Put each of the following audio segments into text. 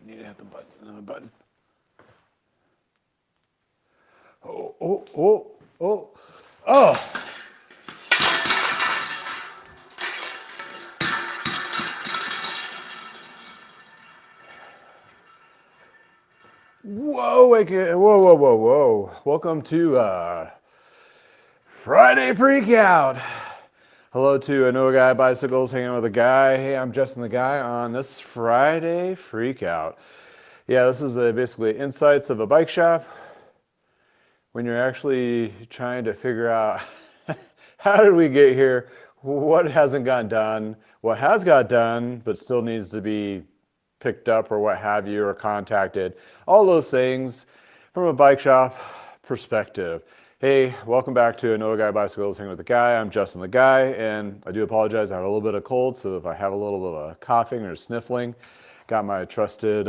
I need to hit the button, another button. Oh. Whoa. Welcome to Friday Freakout. Hello to I Know a Guy Bicycles, hanging out with a guy. Hey, I'm Justin the Guy on this Friday Freakout. Yeah, this is basically insights of a bike shop when you're actually trying to figure out how did we get here, what hasn't gotten done, what has got done but still needs to be picked up or what have you, or contacted, all those things from a bike shop perspective. Hey, welcome back to I Know a Guy Bicycles, hanging with the guy. I'm Justin the Guy, and I do apologize, I have a little bit of cold, so if I have a little bit of coughing or sniffling, got my trusted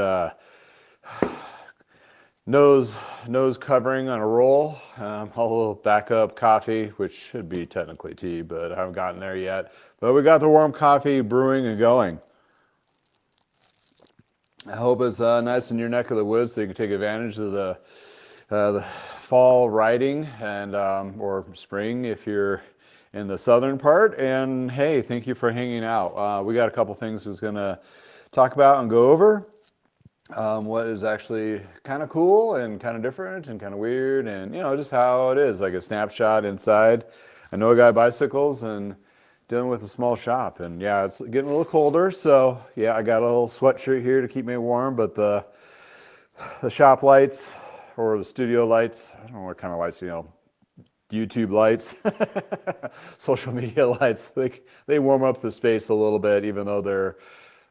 nose covering on a roll, a little backup coffee, which should be technically tea, but I haven't gotten there yet. But we got the warm coffee brewing and going. I hope it's nice in your neck of the woods so you can take advantage of the fall riding and or spring if you're in the southern part. And hey, thank you for hanging out. We got a couple things we're going to talk about and go over. What is actually kind of cool and kind of different and kind of weird, and just how it is, like a snapshot inside I Know a Guy Bicycles and dealing with a small shop. And yeah, it's getting a little colder, so yeah, I got a little sweatshirt here to keep me warm, but the shop lights or the studio lights, I don't know what kind of lights, YouTube lights, social media lights, they warm up the space a little bit, even though they're,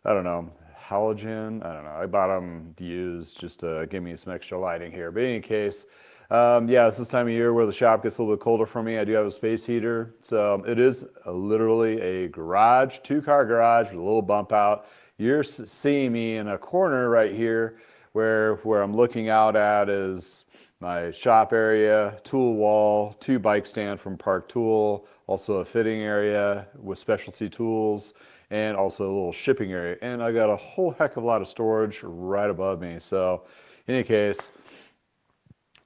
I don't know, halogen. I don't know. I bought them used just to give me some extra lighting here. But in any case, yeah, it's this time of year where the shop gets a little bit colder for me. I do have a space heater. So it is literally a garage, two-car garage with a little bump out. You're seeing me in a corner right here where I'm looking out at is my shop area, tool wall, two bike stand from Park Tool, also a fitting area with specialty tools, and also a little shipping area. And I got a whole heck of a lot of storage right above me. So in any case,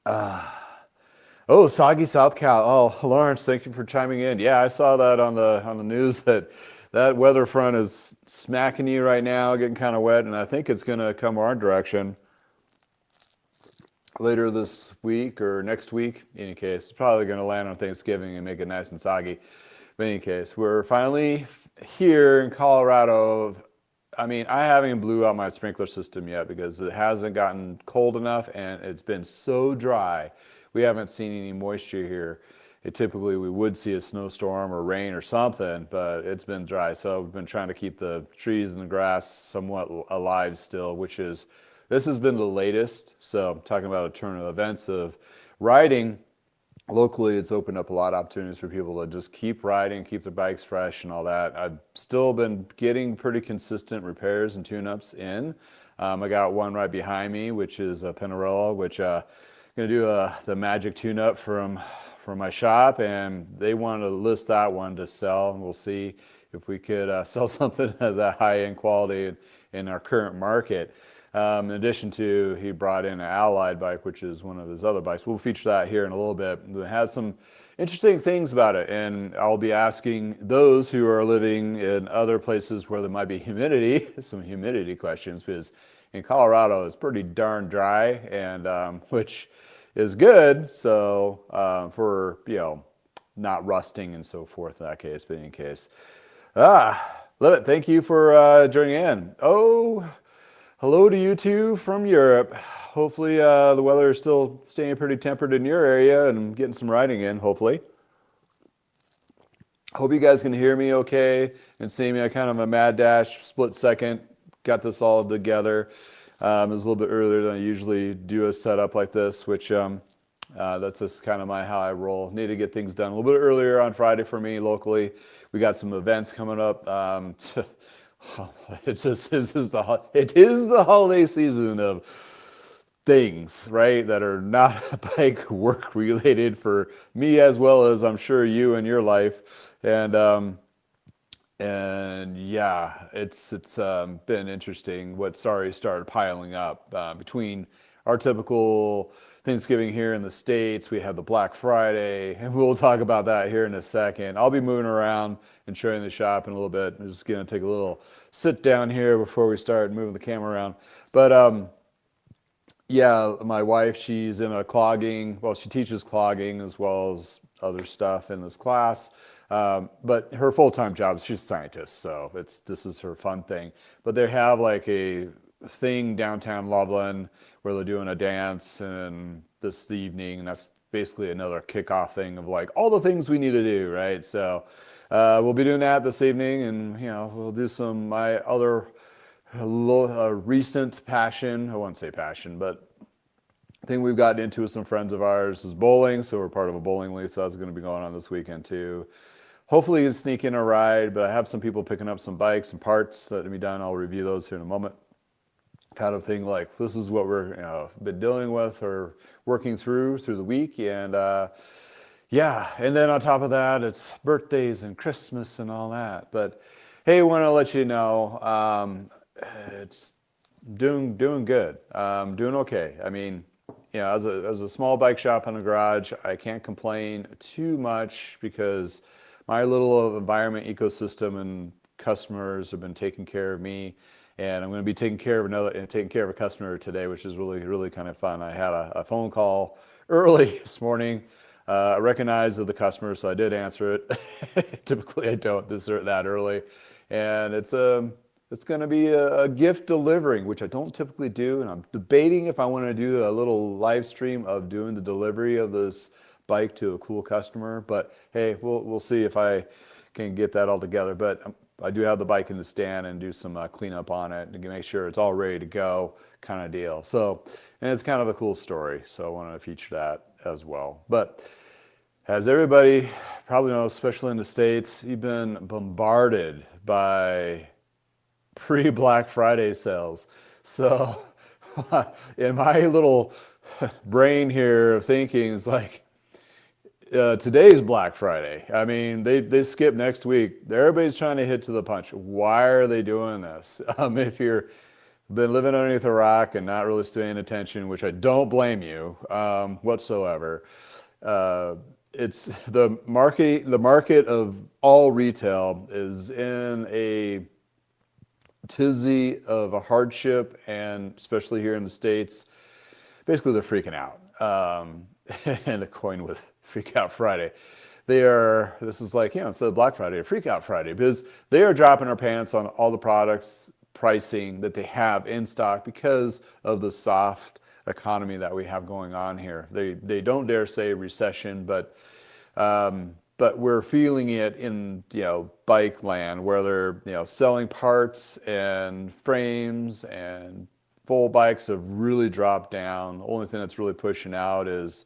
oh, soggy South Cal. Oh, Lawrence, thank you for chiming in. Yeah, I saw that on the news that weather front is smacking you right now, getting kind of wet, and I think it's going to come our direction later this week or next week. In any case, it's probably going to land on Thanksgiving and make it nice and soggy. But in any case, we're finally here in Colorado. I mean, I haven't even blew out my sprinkler system yet because it hasn't gotten cold enough and it's been so dry. We haven't seen any moisture here. Typically we would see a snowstorm or rain or something, but it's been dry. So we've been trying to keep the trees and the grass somewhat alive still, this has been the latest. So I'm talking about a turn of events of riding. Locally, it's opened up a lot of opportunities for people to just keep riding, keep their bikes fresh and all that. I've still been getting pretty consistent repairs and tune-ups in. I got one right behind me, which is a Penella, which I'm going to do the magic tune-up from my shop, and they want to list that one to sell, and we'll see if we could sell something of that high-end quality in our current market. In addition to, he brought in an Allied bike, which is one of his other bikes. We'll feature that here in a little bit. It has some interesting things about it, and I'll be asking those who are living in other places where there might be humidity, some humidity questions, because in Colorado it's pretty darn dry, and which is good, so for, not rusting and so forth in that case, but in any case. Love it. Thank you for joining in. Oh, hello to you two from Europe. Hopefully the weather is still staying pretty tempered in your area and getting some riding in, hopefully. Hope you guys can hear me okay and see me. I kind of a mad dash, split second, got this all together. It was a little bit earlier than I usually do a setup like this, which that's just kind of how I roll. Need to get things done a little bit earlier on Friday for me locally. We got some events coming up. It is the holiday season of things, right, that are not bike work related for me, as well as I'm sure you in your life. And And yeah, it's been interesting what's already started piling up between our typical Thanksgiving here in the States. We have the Black Friday, and we'll talk about that here in a second. I'll be moving around and showing the shop in a little bit. I'm just going to take a little sit down here before we start moving the camera around. But yeah, my wife, she's in a clogging, well, she teaches clogging as well as other stuff in this class. But her full-time job, she's a scientist, so this is her fun thing. But they have like a thing downtown Loveland where they're doing a dance and this evening, and that's basically another kickoff thing of like all the things we need to do, right? So we'll be doing that this evening, and we'll do some my other recent passion. I won't say passion, but thing we've gotten into with some friends of ours is bowling. So we're part of a bowling league, so that's going to be going on this weekend too. Hopefully you can sneak in a ride, but I have some people picking up some bikes and parts that to be done. I'll review those here in a moment. Kind of thing like this is what we're been dealing with or working through the week, and yeah, and then on top of that, it's birthdays and Christmas and all that. But hey, I want to let you know it's doing good. Doing okay. I mean, as a small bike shop in a garage, I can't complain too much because my little environment, ecosystem, and customers have been taking care of me. And I'm going to be taking care of a customer today, which is really, really kind of fun. I had a phone call early this morning. I recognized the customer, so I did answer it. Typically, I don't that early. And it's going to be a gift delivering, which I don't typically do. And I'm debating if I want to do a little live stream of doing the delivery of this bike to a cool customer. But hey, we'll see if I can get that all together. But I do have the bike in the stand and do some cleanup on it to make sure it's all ready to go kind of deal. So, and it's kind of a cool story. So I wanted to feature that as well. But as everybody probably knows, especially in the States, you've been bombarded by pre-Black Friday sales. So in my little brain here of thinking is like, today's Black Friday. I mean, they skip next week. Everybody's trying to hit to the punch. Why are they doing this? If you're been living underneath a rock and not really paying attention, which I don't blame you whatsoever. It's the market of all retail is in a tizzy of a hardship, and especially here in the States, basically they're freaking out. And a coin with Freakout Friday. This is like, instead of Black Friday, Freakout Friday, because they are dropping their pants on all the products pricing that they have in stock because of the soft economy that we have going on here. They don't dare say recession, but we're feeling it in bike land where they're selling parts and frames, and full bikes have really dropped down. The only thing that's really pushing out is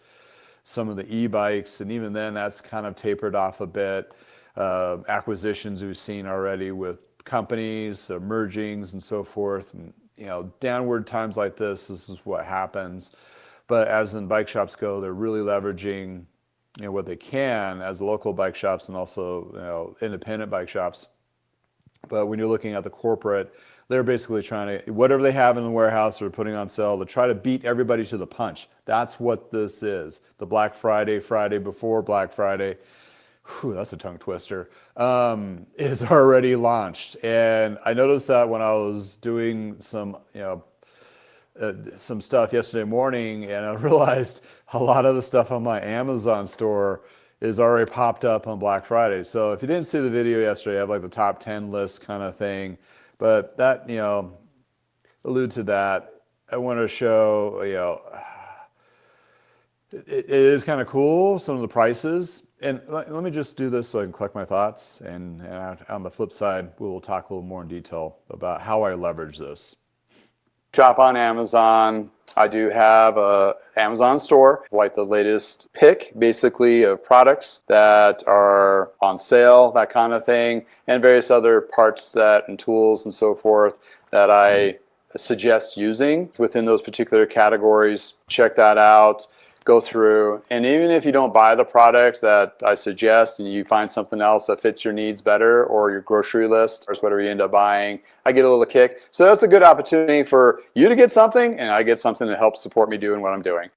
some of the e-bikes, and even then that's kind of tapered off a bit. Acquisitions we've seen already with companies, mergings and so forth, and downward times like this is what happens. But as in bike shops go, they're really leveraging what they can as local bike shops and also independent bike shops. But when you're looking at the corporate, they're basically trying to, whatever they have in the warehouse they're putting on sale, to try to beat everybody to the punch. That's what this is. The Black Friday, Friday before Black Friday, that's a tongue twister, is already launched. And I noticed that when I was doing some stuff yesterday morning, and I realized a lot of the stuff on my Amazon store is already popped up on Black Friday. So if you didn't see the video yesterday, I have like the top 10 list kind of thing. But that, allude to that. I want to show, it is kind of cool, some of the prices. And let me just do this so I can collect my thoughts. And on the flip side, we will talk a little more in detail about how I leverage this. Shop on Amazon. I do have a Amazon store, like the latest pick, basically, of products that are on sale, that kind of thing, and various other parts and tools and so forth that I suggest using within those particular categories. Check that out. go through, and even if you don't buy the product that I suggest and you find something else that fits your needs better, or your grocery list or whatever you end up buying, I get a little kick. So that's a good opportunity for you to get something and I get something to help support me doing what I'm doing.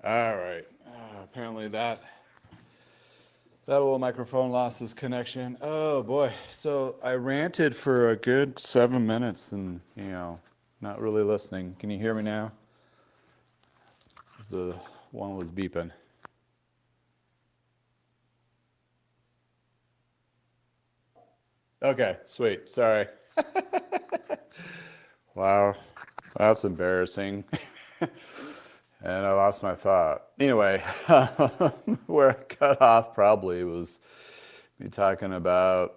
All right. Apparently that little microphone lost its connection. Oh boy. So I ranted for a good 7 minutes and, not really listening. Can you hear me now? The one was beeping. Okay, sweet. Sorry. Wow. That's embarrassing. And I lost my thought. Anyway, where I cut off probably was me talking about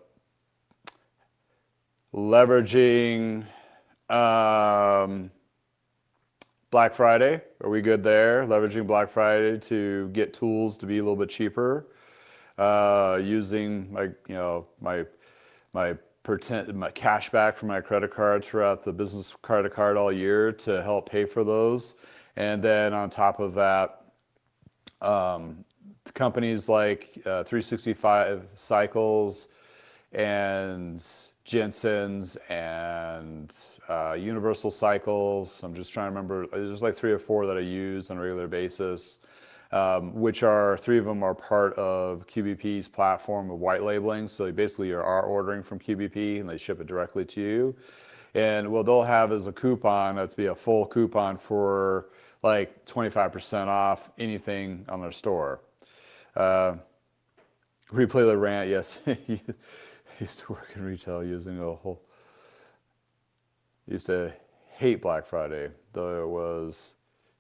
leveraging Black Friday. Are we good there? Leveraging Black Friday to get tools to be a little bit cheaper. Using my cash back from my credit card throughout the business credit card all year to help pay for those. And then on top of that, companies like 365 Cycles and Jensen's and Universal Cycles. I'm just trying to remember. There's like 3 or 4 that I use on a regular basis, which are 3 of them are part of QBP's platform of white labeling. So basically you are ordering from QBP and they ship it directly to you. And what they'll have is a coupon that's be a full coupon for like 25% off anything on their store. Replay the rant, yes. I used to work in retail using used to hate Black Friday, though it was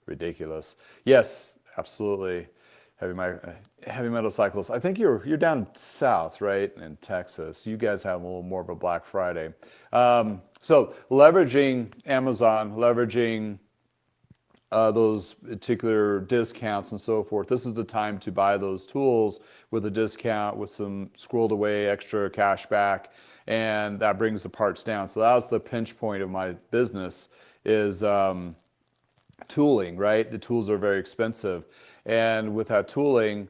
ridiculous. Yes, absolutely. Heavy metal cycles. I think you're down south, right, in Texas. You guys have a little more of a Black Friday. So leveraging Amazon, leveraging those particular discounts and so forth. This is the time to buy those tools with a discount, with some squirreled away extra cash back, and that brings the parts down. So that was the pinch point of my business is tooling, right? The tools are very expensive. And with that tooling,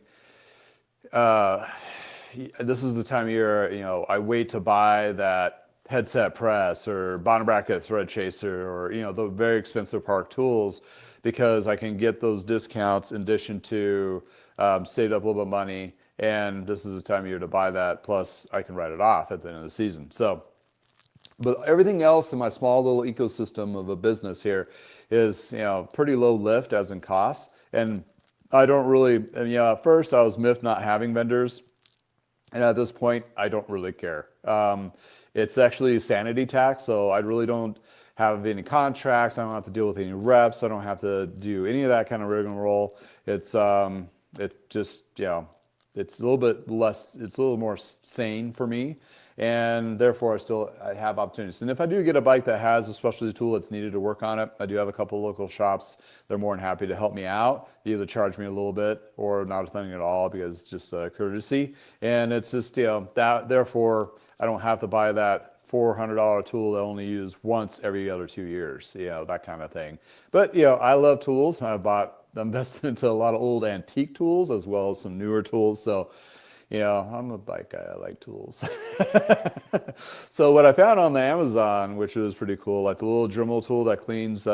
this is the time of year, I wait to buy that headset press or bottom bracket thread chaser or, the very expensive park tools because I can get those discounts in addition to save up a little bit of money. And this is the time of year to buy that. Plus I can write it off at the end of the season. So, but everything else in my small little ecosystem of a business here is, pretty low lift as in costs. And I don't really, at first I was miffed not having vendors. And at this point, I don't really care. It's actually a sanity tax, so I really don't have any contracts. I don't have to deal with any reps. I don't have to do any of that kind of rigmarole. It's just, it's a little bit less, it's a little more sane for me. And therefore I have opportunities. And if I do get a bike that has a specialty tool that's needed to work on it, I do have a couple local shops. They're more than happy to help me out. They either charge me a little bit or not a thing at all because it's just courtesy. And it's just, that therefore I don't have to buy that $400 tool that I only use once every other 2 years, that kind of thing. But, I love tools. I'm invested into a lot of old antique tools as well as some newer tools. So, I'm a bike guy. I like tools. So what I found on the Amazon, which was pretty cool, like the little Dremel tool that cleans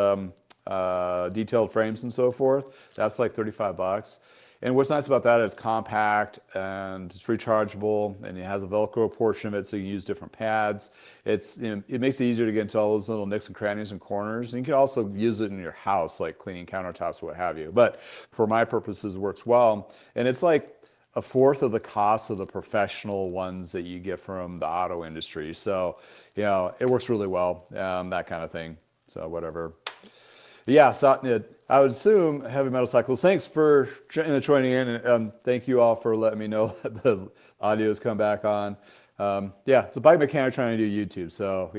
detailed frames and so forth, that's like $35. And what's nice about that is compact and it's rechargeable and it has a Velcro portion of it so you can use different pads. It makes it easier to get into all those little nooks and crannies and corners. And you can also use it in your house, like cleaning countertops or what have you. But for my purposes, it works well. And it's like a fourth of the cost of the professional ones that you get from the auto industry. So, it works really well, that kind of thing. So whatever. Yeah, so I would assume heavy metal cycles. Thanks for joining in. And thank you all for letting me know that the audio's come back on. So bike mechanic trying to do YouTube. So,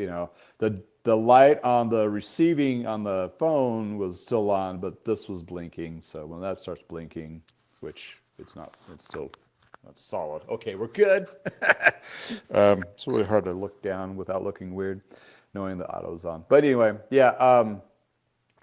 the light on the receiving on the phone was still on, but this was blinking. So when that starts blinking, which it's not, it's still not solid. Okay, we're good. It's really hard to look down without looking weird, knowing the auto's on. But anyway,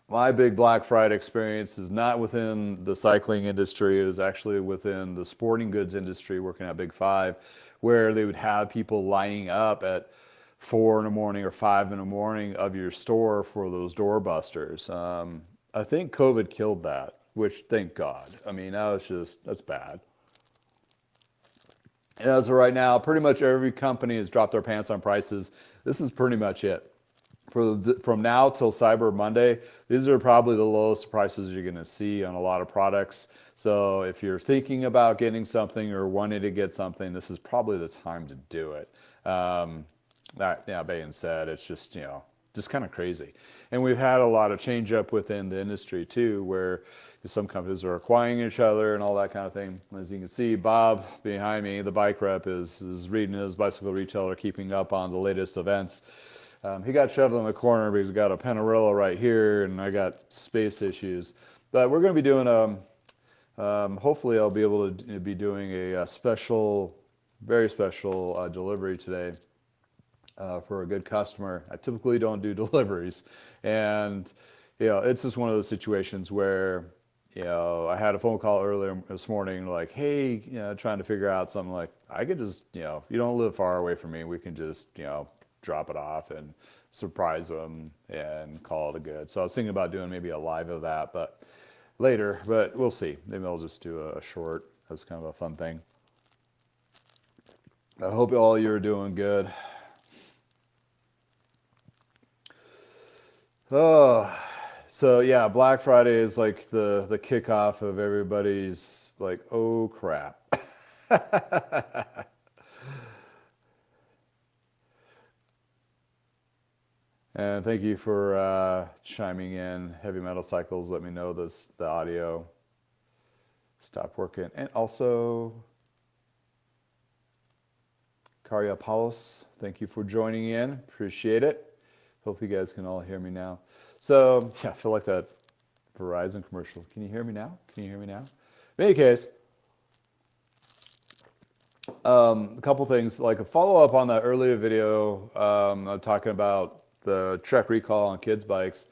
my big Black Friday experience is not within the cycling industry. It was actually within the sporting goods industry, working at Big Five, where they would have people lining up at 4 in the morning or 5 in the morning of your store for those doorbusters. I think COVID killed that, which thank God. I mean, that's bad. And as of right now, pretty much every company has dropped their pants on prices. This is pretty much it. From now till Cyber Monday, these are probably the lowest prices you're going to see on a lot of products. So if you're thinking about getting something or wanting to get something, this is probably the time to do it. That being said, it's just, just kind of crazy. And we've had a lot of change up within the industry too, where some companies are acquiring each other and all that kind of thing. As you can see, Bob behind me, the bike rep, is reading his bicycle retailer, keeping up on the latest events. He got shoved in the corner because we got a Penella right here, and I got space issues. But we're going to be doing hopefully I'll be able to be doing a special, very special delivery today for a good customer. I typically don't do deliveries, and it's just one of those situations where I had a phone call earlier this morning, like, hey, trying to figure out something. Like, I could just, you don't live far away from me, we can just, drop it off and surprise them and call it a good. So I was thinking about doing maybe a live of that, but later, but we'll see. Maybe I'll just do a short. That's kind of a fun thing. I hope all you're doing good. Oh, so yeah, Black Friday is like the kickoff of everybody's like, oh crap. And thank you for chiming in. Heavy Metal Cycles, let me know the audio stopped working. And also, Karya Paulus, thank you for joining in. Appreciate it. Hope you guys can all hear me now. So, yeah, I feel like that Verizon commercial. Can you hear me now? Can you hear me now? In any case, a couple things, like a follow-up on that earlier video, I'm talking about the Trek recall on kids' bikes.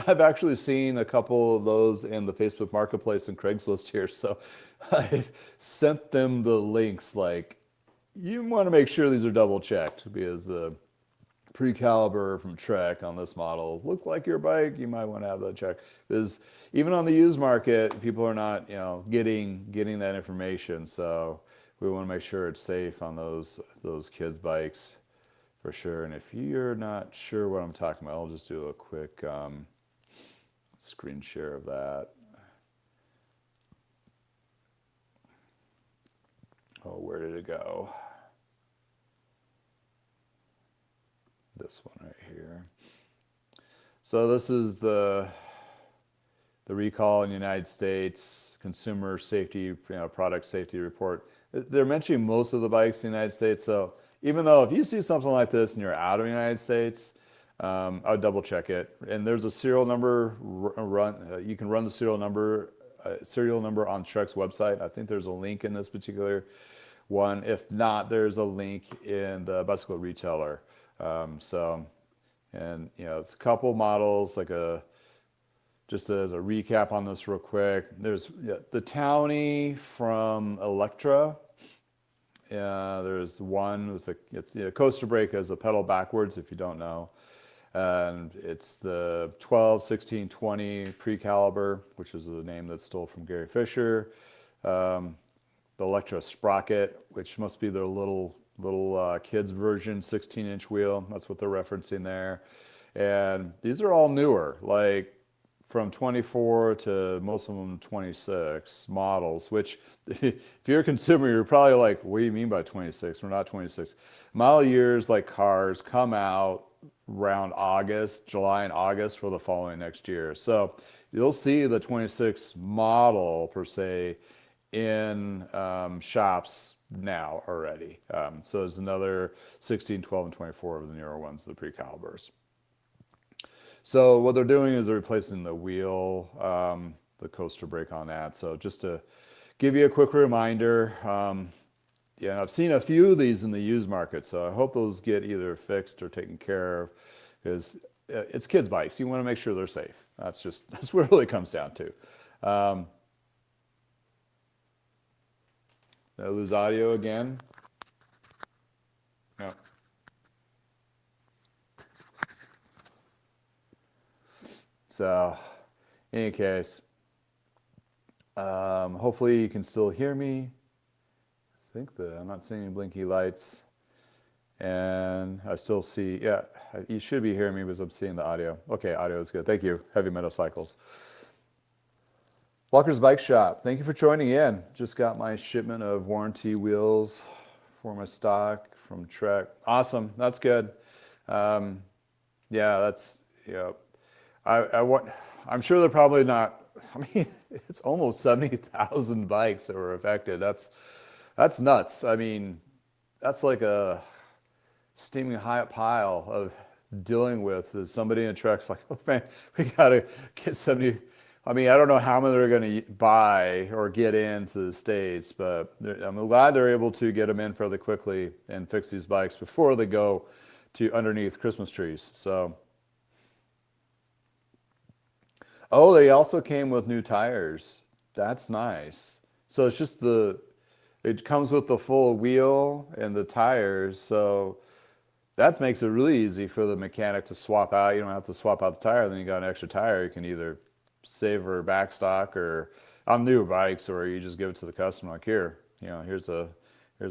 I've actually seen a couple of those in the Facebook Marketplace and Craigslist here, so I sent them the links. Like, you want to make sure these are double-checked, because the pre-caliber from Trek on this model looks like your bike. You might want to have that checked, because even on the used market, people are not, getting that information. So we want to make sure it's safe on those kids' bikes for sure. And if you're not sure what I'm talking about, I'll just do a quick screen share of that. Oh, where did it go? This one right here. So this is the recall in the United States, consumer safety, product safety report. They're mentioning most of the bikes in the United States. So even though if you see something like this and you're out of the United States, I would double check it. And there's a serial number you can run the serial number on Trek's website. I think there's a link in this particular one. If not, there's a link in the bicycle retailer. It's a couple models, just as a recap on this real quick. There's the Townie from Electra. There's one, it's coaster brake as a pedal backwards, if you don't know. And it's the 12, 16, 20 pre-caliber, which is the name that's stole from Gary Fisher. The Electra Sprocket, which must be their little kids version, 16-inch wheel. That's what they're referencing there. And these are all newer, like from 24 to most of them 26 models, which if you're a consumer, you're probably like, what do you mean by 26? We're not 26. Model years, like cars, come out around July and August for the following next year. So you'll see the 26 model per se in shops now already. So there's another 16, 12, and 24 of the newer ones, the pre-calibers. So what they're doing is they're replacing the wheel, the coaster brake on that. So just to give you a quick reminder, I've seen a few of these in the used market, so I hope those get either fixed or taken care of, because it's kids' bikes. You want to make sure they're safe. That's what it really comes down to. Did I lose audio again? No. So, in any case, Hopefully you can still hear me. I think I'm not seeing any blinky lights. And I still see, yeah, you should be hearing me because I'm seeing the audio. Okay, audio is good. Thank you, Heavy Metal Cycles. Walker's Bike Shop, thank you for joining in. Just got my shipment of warranty wheels for my stock from Trek. Awesome, that's good. Yeah, I'm sure they're probably not. I mean, it's almost 70,000 bikes that were affected. That's nuts. I mean, that's like a steaming hot pile of dealing with. Is somebody in a truck's like, oh man, we gotta get 70. I mean, I don't know how many they're going to buy or get into the States, but I'm glad they're able to get them in fairly quickly and fix these bikes before they go to underneath Christmas trees. So, oh, they also came with new tires. That's nice. So it's just it comes with the full wheel and the tires. So that makes it really easy for the mechanic to swap out. You don't have to swap out the tire. Then you got an extra tire. You can either save or back stock or on new bikes, or you just give it to the customer like, here, here's a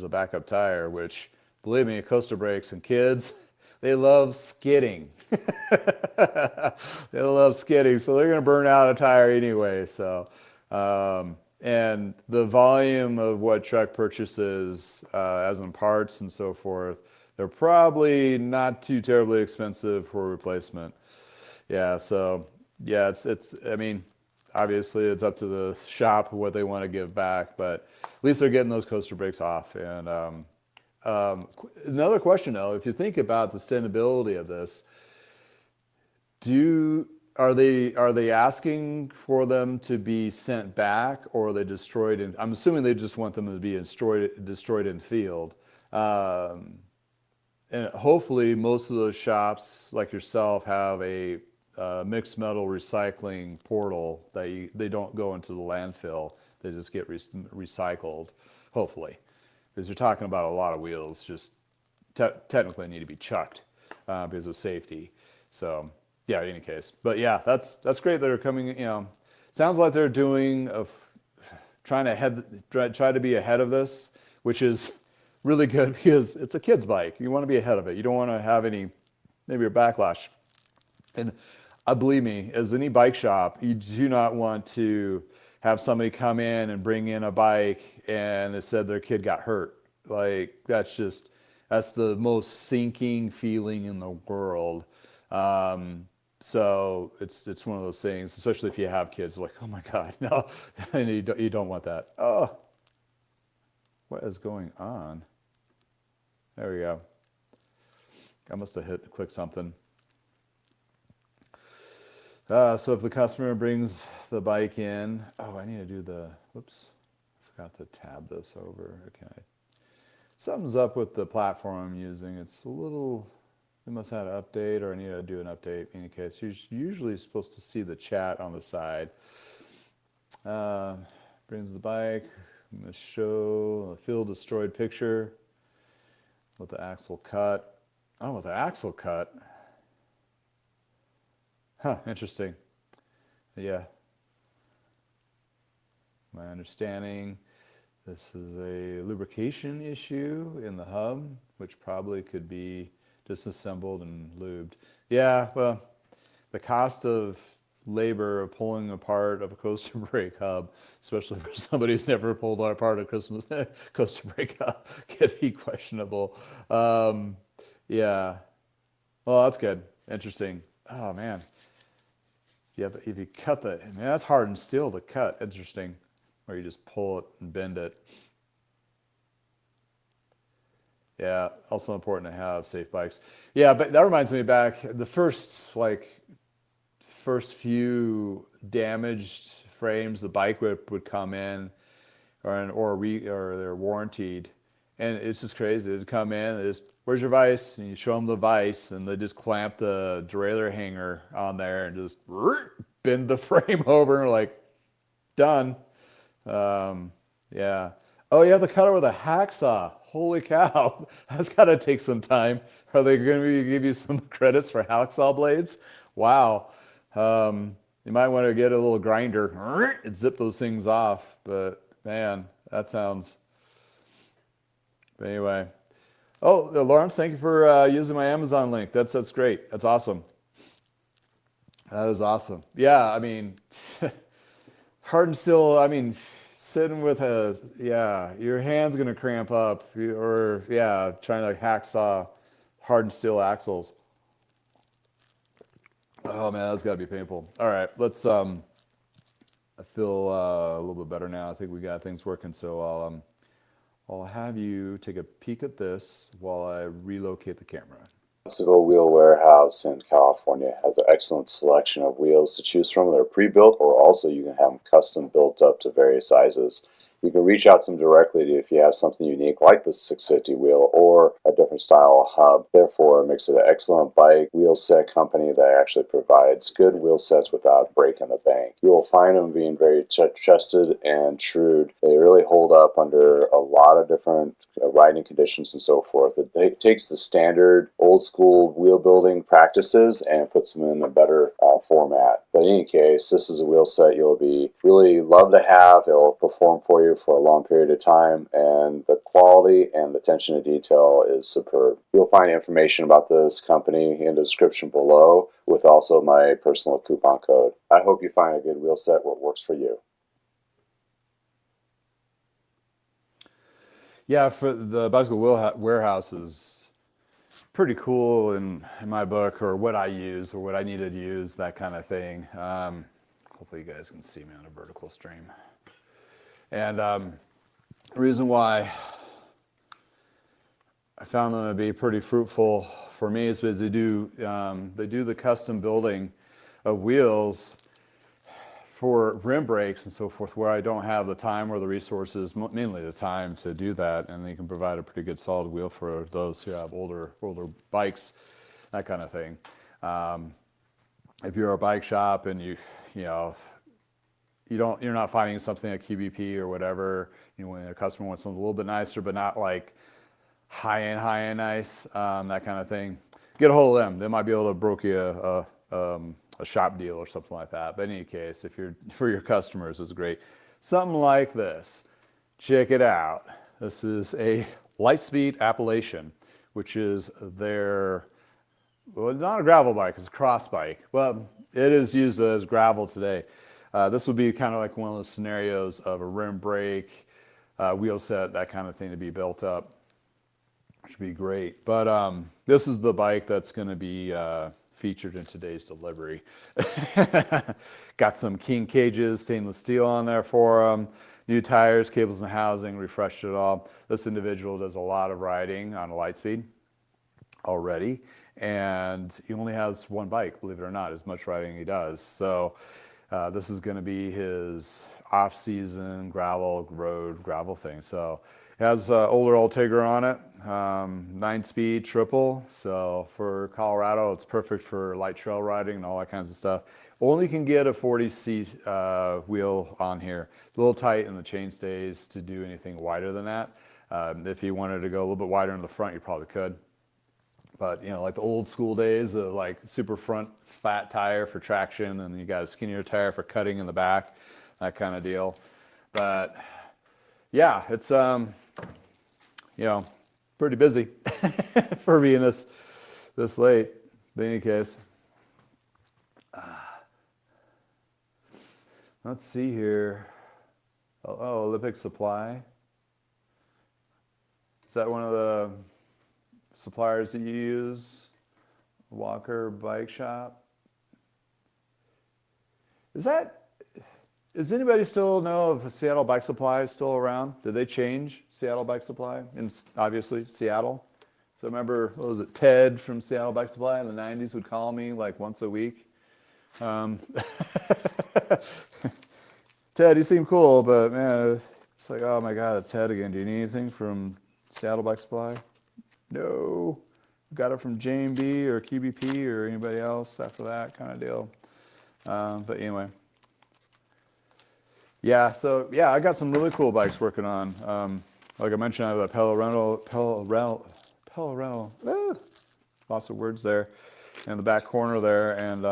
backup tire, which believe me, coaster brakes and kids, they love skidding. They love skidding, so they're going to burn out a tire anyway. So, and the volume of what Trek purchases, as in parts and so forth, they're probably not too terribly expensive for replacement. Yeah, so yeah, I mean, obviously it's up to the shop what they want to give back, but at least they're getting those coaster brakes off. And another question though, if you think about the sustainability of this, are they asking for them to be sent back, or are they destroyed? I'm assuming they just want them to be destroyed in field. And hopefully most of those shops like yourself have a mixed metal recycling portal that they don't go into the landfill. They just get recycled, hopefully. Because you're talking about a lot of wheels just technically need to be chucked because of safety. So yeah, in any case. But yeah, that's great that they're coming, sounds like they're doing, try to be ahead of this, which is really good because it's a kid's bike. You want to be ahead of it. You don't want to have maybe a backlash. And believe me, as any bike shop, you do not want to have somebody come in and bring in a bike and it said their kid got hurt. Like that's the most sinking feeling in the world. So it's one of those things, especially if you have kids, like, oh my God, no, and you don't want that. Oh, what is going on? There we go. I must have clicked something. So if the customer brings the bike in, I need to do whoops, I forgot to tab this over. Okay. Something's up with the platform I'm using. It's a little, they must have an update, or I need to do an update. In any case, you're usually supposed to see the chat on the side. Brings the bike. I'm going to show a field destroyed picture with the axle cut. Oh, with the axle cut. Huh, interesting. Yeah. My understanding, this is a lubrication issue in the hub, which probably could be disassembled and lubed. Yeah, well, the cost of labor of pulling apart of a coaster brake hub, especially for somebody who's never pulled apart a coaster brake hub, can be questionable. Yeah. Well, that's good. Interesting. Oh, man. Yeah, but if you cut that's hardened steel to cut. Interesting. Or you just pull it and bend it. Yeah, also important to have safe bikes. Yeah, but that reminds me back, the first few damaged frames, the bike would come in, or they're warranted, and it's just crazy. They'd come in, where's your vise? And you show them the vise, and they just clamp the derailleur hanger on there and just bend the frame over, and like, done. Yeah. Oh, you have to cut it with a hacksaw. Holy cow. That's got to take some time. Are they going to give you some credits for hacksaw blades? Wow. You might want to get a little grinder and zip those things off. But man, that sounds. But anyway. Oh, Lawrence, thank you for using my Amazon link. That's great. That's awesome. That is awesome. Yeah, I mean, hardened steel. I mean, sitting with your hand's gonna cramp up, or trying to hacksaw hardened steel axles. Oh man, that's gotta be painful. All right, let's. I feel a little bit better now. I think we got things working. So I'll have you take a peek at this while I relocate the camera. Mexico Wheel Warehouse in California has an excellent selection of wheels to choose from. They're pre-built, or also you can have them custom built up to various sizes. You can reach out to them directly if you have something unique like the 650 wheel or a different style hub. Therefore, it makes it an excellent bike wheel set company that actually provides good wheel sets without breaking the bank. You will find them being very trusted and true. They really hold up under a lot of different riding conditions and so forth. It takes the standard old school wheel building practices and puts them in a better format. But in any case, this is a wheel set you'll be really love to have. It'll perform for you for a long period of time, and the quality and the attention to detail is superb. You'll find information about this company in the description below, with also my personal coupon code. I hope you find a good wheel set where it works for you. Yeah, for the bicycle warehouse is pretty cool in my book, or what I use, or what I needed to use, that kind of thing. Hopefully you guys can see me on a vertical stream. And the reason why I found them to be pretty fruitful for me is because they do the custom building of wheels for rim brakes and so forth, where I don't have the time or the resources, mainly the time, to do that, and they can provide a pretty good solid wheel for those who have older bikes, that kind of thing. If you're a bike shop and you're not finding something at QBP or whatever, when a customer wants something a little bit nicer, but not like high end nice, that kind of thing, get a hold of them. They might be able to broker you a shop deal or something like that. But in any case, if you're for your customers, it's great. Something like this. Check it out. This is a Lightspeed Appalachian, which is their, well, not a gravel bike, it's a cross bike. Well, it is used as gravel today. This would be kind of like one of those scenarios of a rim brake, wheel set, that kind of thing to be built up, which would be great. But this is the bike that's going to be featured in today's delivery. Got some king cages, stainless steel on there for them, new tires, cables and housing, refreshed it all. This individual does a lot of riding on a Lightspeed already, and he only has one bike, believe it or not, as much riding he does. So this is going to be his off-season road gravel thing. So it has older Ultegra on it, 9-speed triple. So for Colorado, it's perfect for light trail riding and all that kinds of stuff. Only can get a 40C wheel on here. A little tight in the chain stays to do anything wider than that. If you wanted to go a little bit wider in the front, you probably could. But like the old school days of like super front fat tire for traction, and you got a skinnier tire for cutting in the back, that kind of deal. But yeah, it's pretty busy for being this late. But in any case, let's see here. Oh, Olympic Supply. Is that one of the suppliers that you use? Walker Bike Shop. Does anybody still know if Seattle Bike Supply is still around? Did they change Seattle Bike Supply? And obviously Seattle. So remember, what was it, Ted from Seattle Bike Supply in the 90s would call me like once a week. Ted, you seem cool, but man, it's like, oh my God, it's Ted again. Do you need anything from Seattle Bike Supply? No. Got it from J&B or QBP or anybody else after that kind of deal. But anyway. Yeah, so yeah, I got some really cool bikes working on. Like I mentioned, I have a Penella, lots of words there, in the back corner there, and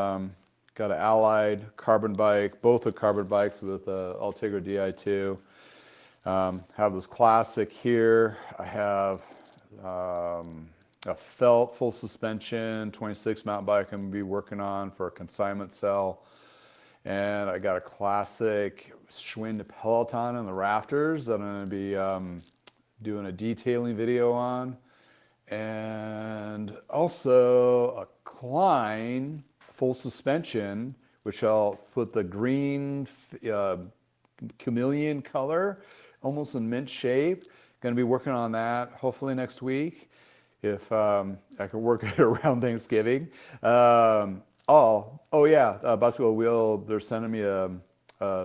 got got an Allied carbon bike, both the carbon bikes with Ultegra Di2. Have this classic here. I have a felt full suspension 26 mountain bike I'm going to be working on for a consignment sale. And I got a classic Schwinn Peloton in the rafters that I'm going to be doing a detailing video on. And also a Klein full suspension, which I'll put the green chameleon color, almost in mint shape. Going to be working on that hopefully next week, if I can work it around Thanksgiving. Oh yeah, bicycle wheel. They're sending me a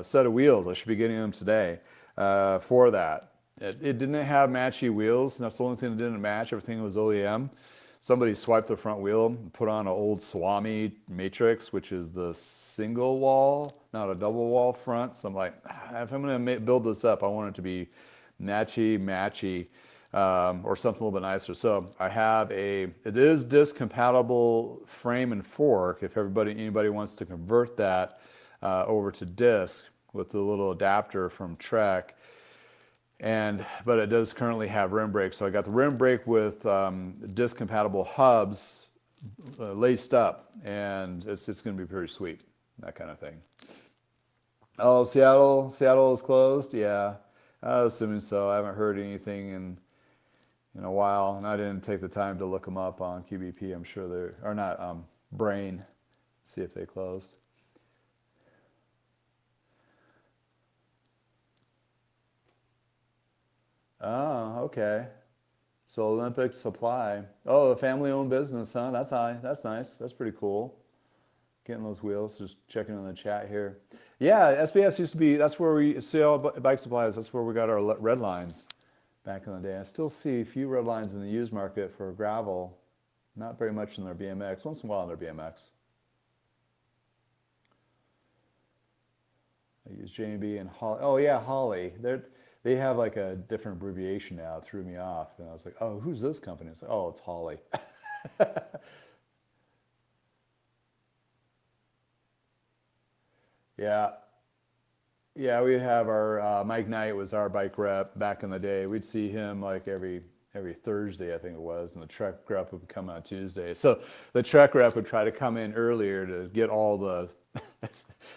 set of wheels. I should be getting them today for that. It didn't have matchy wheels, and that's the only thing that didn't match. Everything was OEM. Somebody swiped the front wheel and put on an old Swami Matrix, which is the single wall, not a double wall front. So I'm like, if I'm going to build this up, I want it to be matchy, or something a little bit nicer. So I have it is disc compatible frame and fork. If anybody wants to convert that over to disc with the little adapter from Trek. But it does currently have rim brakes. So I got the rim brake with disc compatible hubs laced up, and it's going to be pretty sweet, that kind of thing. Oh, Seattle is closed. Yeah, I was assuming so. I haven't heard anything in a while, and I didn't take the time to look them up on QBP. I'm sure they're not Brain. See if they closed. Oh, okay. So Olympic Supply. Oh, a family-owned business, huh? That's nice. That's pretty cool. Getting those wheels. Just checking in the chat here. Yeah, SBS used to be. That's where we sell bike supplies. That's where we got our red lines back in the day. I still see a few red lines in the used market for gravel. Not very much in their BMX. Once in a while in their BMX. I use JB and Holly. Oh yeah, Holly. They have like a different abbreviation now. It threw me off, and I was like, "Oh, who's this company?" It's like, "Oh, it's Holly." Yeah, yeah. We have our Mike Knight was our bike rep back in the day. We'd see him like every Thursday, I think it was, and the truck rep would come on Tuesday. So the truck rep would try to come in earlier to get all the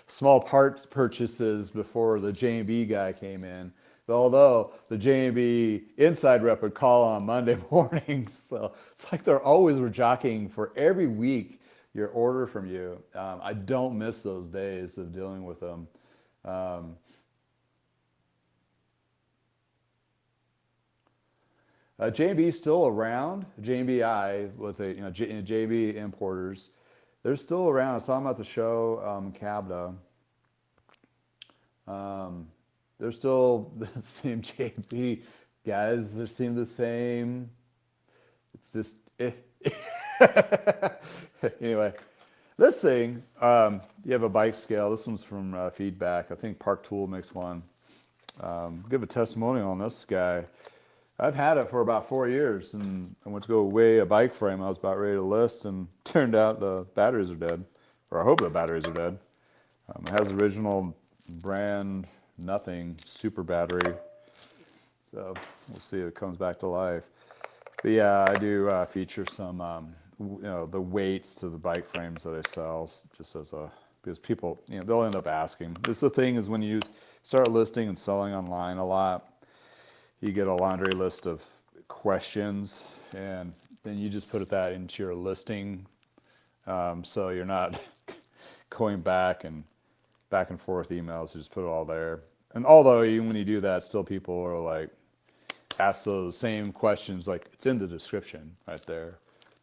small parts purchases before the J&B guy came in. Although the J&B inside rep would call on Monday mornings, so it's like they're always were jockeying for every week your order from you. I don't miss those days of dealing with them. J&B is still around. J&BI with the JB importers, they're still around. I saw them at the show, Cabda. They're still the same JB guys. They seem the same. It's just anyway. This thing, you have a bike scale. This one's from Feedback. I think Park Tool makes one. Give a testimonial on this guy. I've had it for about 4 years, and I went to go weigh a bike frame. I was about ready to list, and turned out the batteries are dead, or I hope the batteries are dead. It has original brand nothing super battery, so we'll see if it comes back to life. But yeah, I do feature some the weights to the bike frames that I sell, just as because people they'll end up asking. This the thing is when you start listing and selling online a lot, you get a laundry list of questions, and then you just put that into your listing, so you're not going back and forth emails. You just put it all there. And although even when you do that, still people are like ask those same questions, like it's in the description right there,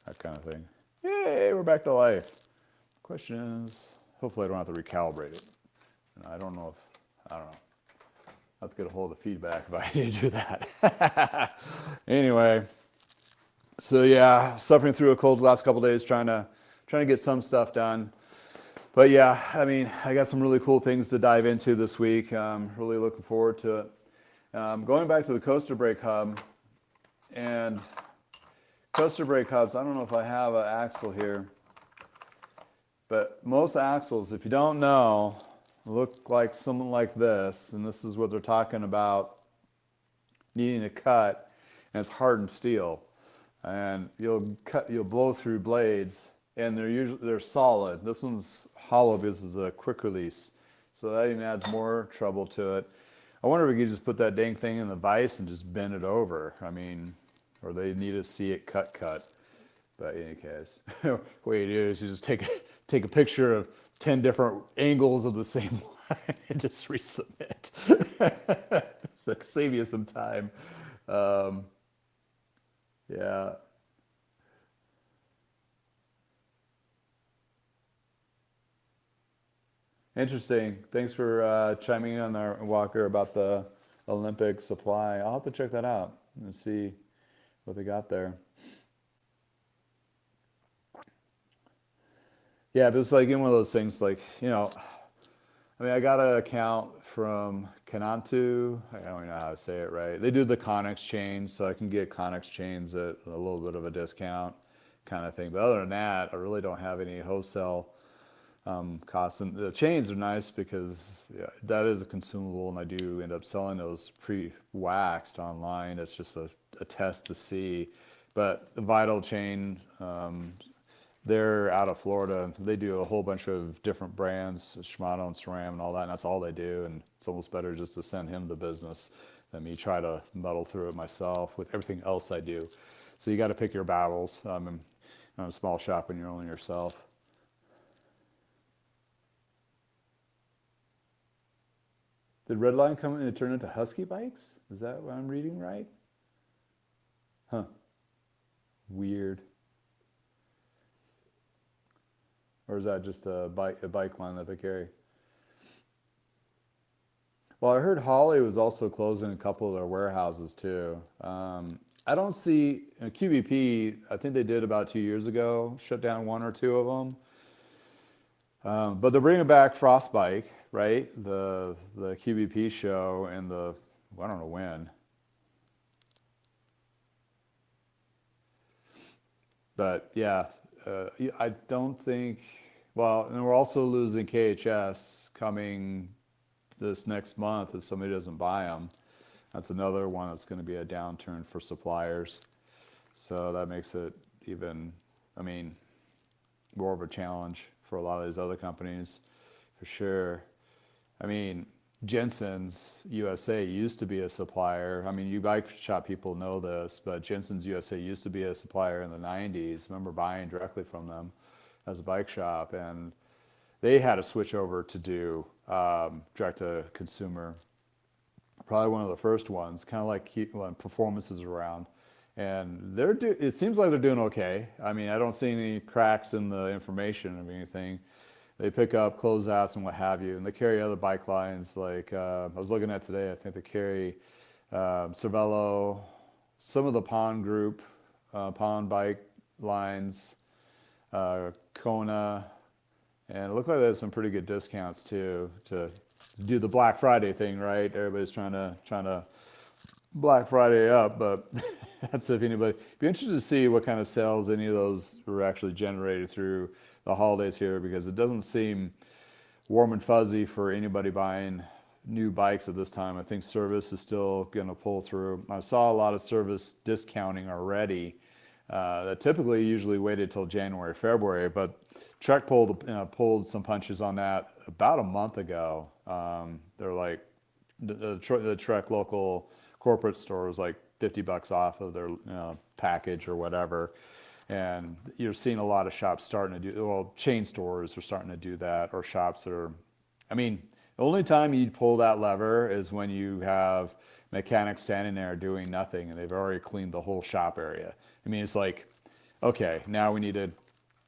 that kind of thing. Yay, we're back to life. Question is, hopefully I don't have to recalibrate it. I don't know. I have to get a hold of Feedback if I need to do that. Anyway, so yeah, suffering through a cold the last couple of days, trying to get some stuff done. But yeah, I mean, I got some really cool things to dive into this week. Really looking forward to it. Going back to the coaster brake hub, and coaster brake hubs, I don't know if I have an axle here. But most axles, if you don't know, look like something like this, and this is what they're talking about needing to cut, and it's hardened steel, and you'll blow through blades, and they're solid. This one's hollow because it's a quick release, so that even adds more trouble to it. I wonder if we could just put that dang thing in the vise and just bend it over. I mean, or they need to see it cut. But in any case, what you do is you just take a picture of 10 different angles of the same line and just resubmit. So save you some time. Yeah. Interesting. Thanks for chiming in on there, Walker, about the Olympic supply. I'll have to check that out and see what they got there. Yeah, but it's like in one of those things, like, I mean, I got an account from Canantu. I don't even know how to say it right. They do the Connex chains, so I can get Connex chains at a little bit of a discount kind of thing. But other than that, I really don't have any wholesale costs. And the chains are nice because that is a consumable, and I do end up selling those pre-waxed online. It's just a test to see. But the Vital chain, they're out of Florida. They do a whole bunch of different brands, Shimano and SRAM and all that, and that's all they do. And it's almost better just to send him the business than me try to muddle through it myself with everything else I do. So you got to pick your battles. In a small shop when you're only yourself. Did Redline come in and turn into Husky bikes? Is that what I'm reading right? Huh. Weird. Or is that just a bike line that they carry? Well, I heard Holly was also closing a couple of their warehouses too. I don't see QBP. I think they did about 2 years ago, shut down one or two of them. But they're bringing back Frostbike, right? The QBP show and I don't know when. But yeah, I don't think. Well, and we're also losing KHS coming this next month if somebody doesn't buy them. That's another one that's going to be a downturn for suppliers. So that makes it even, more of a challenge for a lot of these other companies, for sure. Jensen's USA used to be a supplier. You bike shop people know this, but Jensen's USA used to be a supplier in the 90s. I remember buying directly from them as a bike shop, and they had to switch over to do direct to consumer. Probably one of the first ones, kind of like when Performance is around. And it seems like they're doing okay. I don't see any cracks in the information of anything. They pick up closeouts and what have you, and they carry other bike lines. Like I was looking at today, I think they carry Cervelo, some of the Pond group, Pond bike lines, Kona, and it looked like they had some pretty good discounts too to do the Black Friday thing, right? Everybody's trying to Black Friday up, but that's if anybody. Be interested to see what kind of sales any of those were actually generated through the holidays here, because it doesn't seem warm and fuzzy for anybody buying new bikes at this time. I think service is still going to pull through. I saw a lot of service discounting already. That typically usually waited till January, February, but Trek pulled some punches on that about a month ago. They're like the Trek local corporate store was like $50 off of their package or whatever. And you're seeing a lot of shops starting to chain stores are starting to do that, or shops that are, the only time you'd pull that lever is when you have mechanics standing there doing nothing and they've already cleaned the whole shop area. It's like, okay, now we need to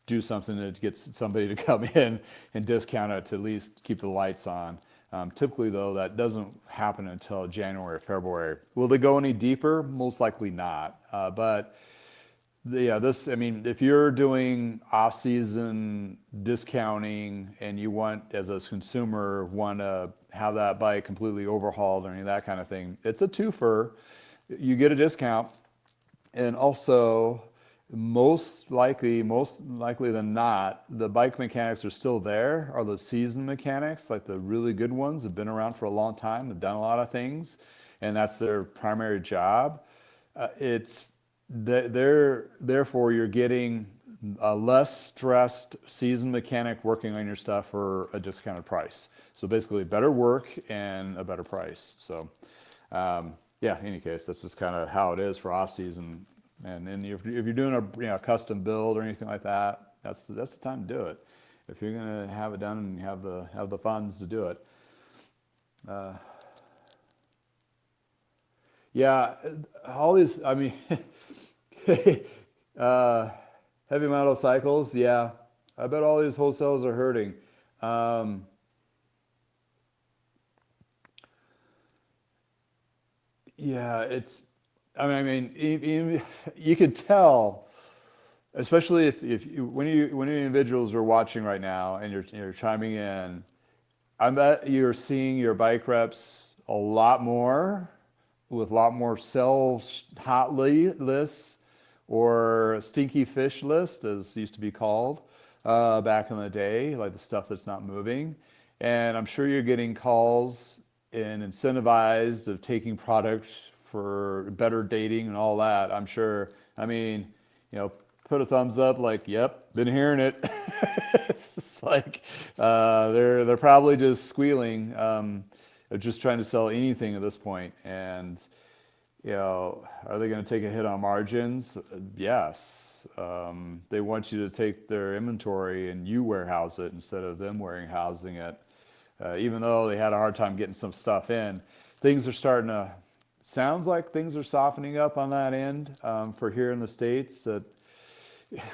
do something to get somebody to come in and discount it to at least keep the lights on. Typically, though, that doesn't happen until January or February. Will they go any deeper? Most likely not. But if you're doing off-season discounting and you want, as a consumer, want to have that bike completely overhauled or any of that kind of thing, it's a twofer. You get a discount, and also most likely than not, the bike mechanics are still there, are the seasoned mechanics, like the really good ones, have been around for a long time, have done a lot of things, and that's their primary job. It's therefore you're getting a less stressed seasoned mechanic working on your stuff for a discounted price. So basically, better work and a better price. So yeah, in any case, that's just kind of how it is for off season. And then if you're doing a custom build or anything like that, that's the time to do it. If you're gonna have it done and you have the funds to do it. Yeah, all these. I mean, uh, heavy metal cycles. Yeah, I bet all these wholesales are hurting. Um, yeah, it's. I mean, you could tell, especially if when you individuals are watching right now and you're chiming in. I bet you're seeing your bike reps a lot more with a lot more sell hot lists or stinky fish list, as used to be called back in the day, like the stuff that's not moving. And I'm sure you're getting calls and incentivized of taking products for better dating and all that. I'm sure. I mean, put a thumbs up, like, yep, been hearing it. It's just like they're probably just squealing. They're just trying to sell anything at this point, and are they going to take a hit on margins? Yes. They want you to take their inventory and you warehouse it instead of them warehousing it. Even though they had a hard time getting some stuff in, things are starting to. Sounds like things are softening up on that end for here in the States. That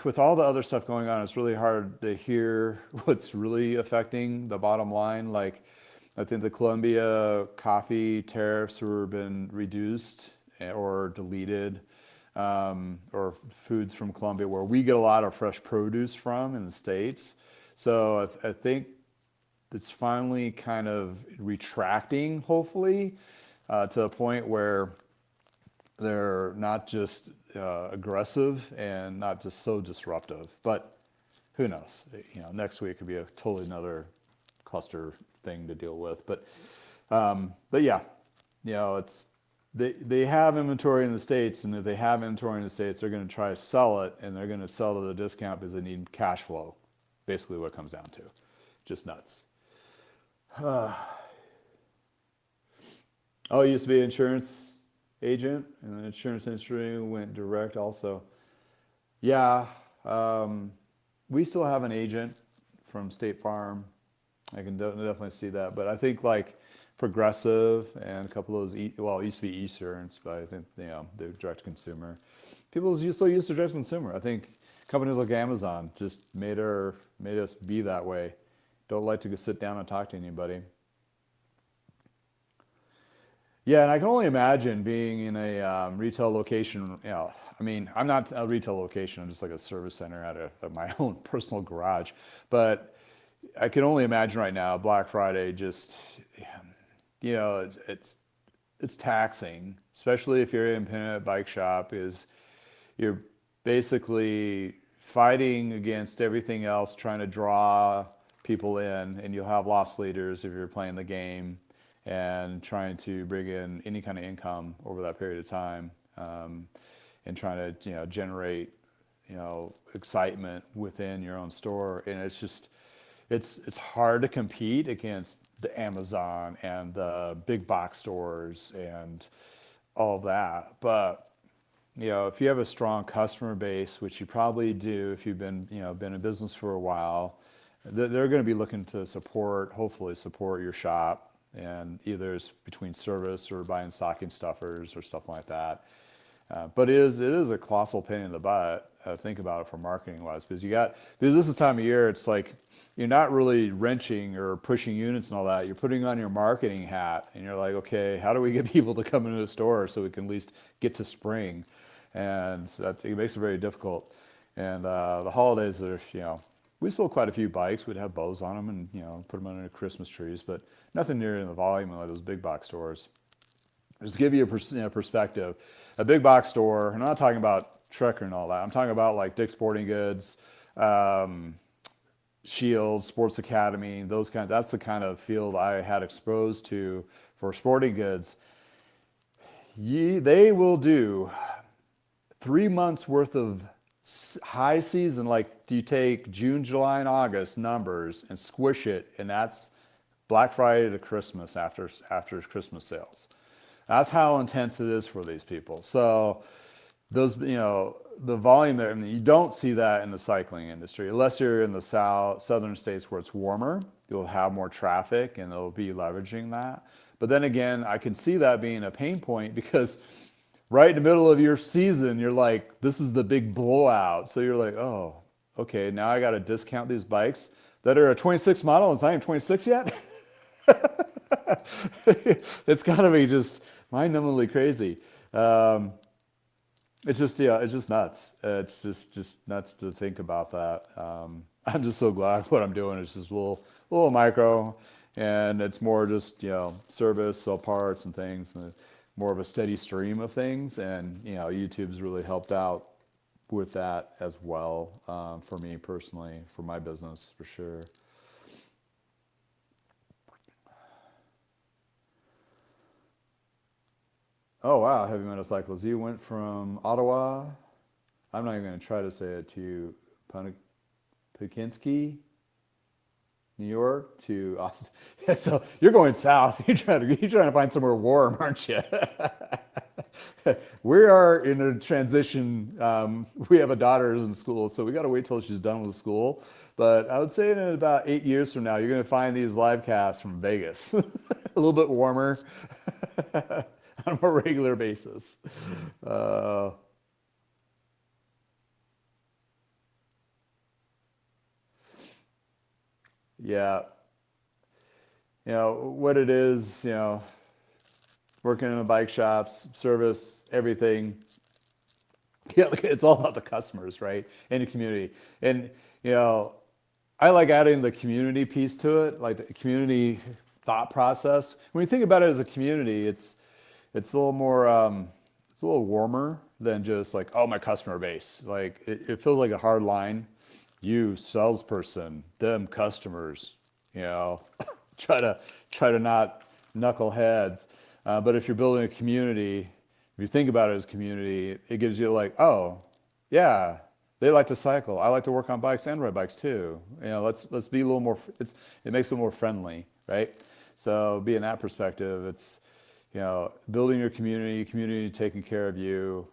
with all the other stuff going on, it's really hard to hear what's really affecting the bottom line. Like, I think the Colombia coffee tariffs have been reduced or deleted, or foods from Colombia, where we get a lot of fresh produce from in the States. So I think it's finally kind of retracting, hopefully, to a point where they're not just aggressive and not just so disruptive. But who knows? Next week could be a totally another cluster thing to deal with. But yeah, it's they have inventory in the States, and if they have inventory in the States, they're going to try to sell it, and they're going to sell at a discount because they need cash flow. Basically, what it comes down to, just nuts. Oh, I used to be an insurance agent, and the insurance industry went direct also. Yeah, we still have an agent from State Farm. I can definitely see that, but I think like Progressive and a couple of those, well, it used to be Esurance, but I think they're direct consumer. People still use direct consumer. I think companies like Amazon just made us be that way. Don't like to go sit down and talk to anybody. Yeah, and I can only imagine being in a retail location. I mean, I'm not a retail location. I'm just like a service center at my own personal garage. But I can only imagine right now, Black Friday, just, it's taxing, especially if you're in an independent bike shop, is you're basically fighting against everything else, trying to draw people in, and you'll have loss leaders if you're playing the game, and trying to bring in any kind of income over that period of time, and trying to generate excitement within your own store. And it's just it's hard to compete against the Amazon and the big box stores and all that. But if you have a strong customer base, which you probably do if you've been in business for a while, they're going to be looking to hopefully support your shop, and either it's between service or buying stocking stuffers or stuff like that. But it is a colossal pain in the butt. Think about it for marketing wise, because this is the time of year. It's like you're not really wrenching or pushing units and all that. You're putting on your marketing hat, and you're like, okay, how do we get people to come into the store so we can at least get to spring? And it makes it very difficult. And the holidays are, we sold quite a few bikes. We'd have bows on them and put them under Christmas trees, but nothing near in the volume of those big box stores. Just to give you a perspective, a big box store, and I'm not talking about trucker and all that. I'm talking about like Dick's Sporting Goods, Shield, Sports Academy, those kinds. That's the kind of field I had exposed to for sporting goods. They will do 3 months worth of high season. Like, do you take June, July, and August numbers and squish it, and that's Black Friday to Christmas after Christmas sales. That's how intense it is for these people. So those, the volume there, I mean, you don't see that in the cycling industry unless you're in the southern states where it's warmer. You'll have more traffic and they'll be leveraging that. But then again, I can see that being a pain point because right in the middle of your season, you're like, this is the big blowout. So you're like, oh, okay, now I got to discount these bikes that are a 26 model and it's not even 26 yet. It's gotta be just mind-numbingly crazy. It's just nuts. It's just nuts to think about that. I'm just so glad what I'm doing is just a little micro, and it's more just service, sell parts and things, and more of a steady stream of things. And YouTube's really helped out with that as well, for me personally, for my business for sure. Oh wow, heavy metal cycles. You went from Ottawa. I'm not even going to try to say it to you. Pukinski, New York to Austin. Yeah, so you're going south. You're trying to find somewhere warm, aren't you? We are in a transition. We have a daughter who's in school, so we got to wait till she's done with school. But I would say in about 8 years from now, you're going to find these live casts from Vegas, a little bit warmer, on a more regular basis. Yeah, what it is, working in the bike shops, service, everything. Yeah, it's all about the customers, right? And the community. And, I like adding the community piece to it, like the community thought process. When you think about it as a community, it's a little more, it's a little warmer than just like, oh, my customer base. Like it feels like a hard line. You salesperson, them customers, try to not knuckle heads. But if you're building a community, if you think about it as community, it gives you like, oh, yeah, they like to cycle. I like to work on bikes and ride bikes too. Let's be a little more. It makes it more friendly, right? So, be in that perspective, it's building your community taking care of you,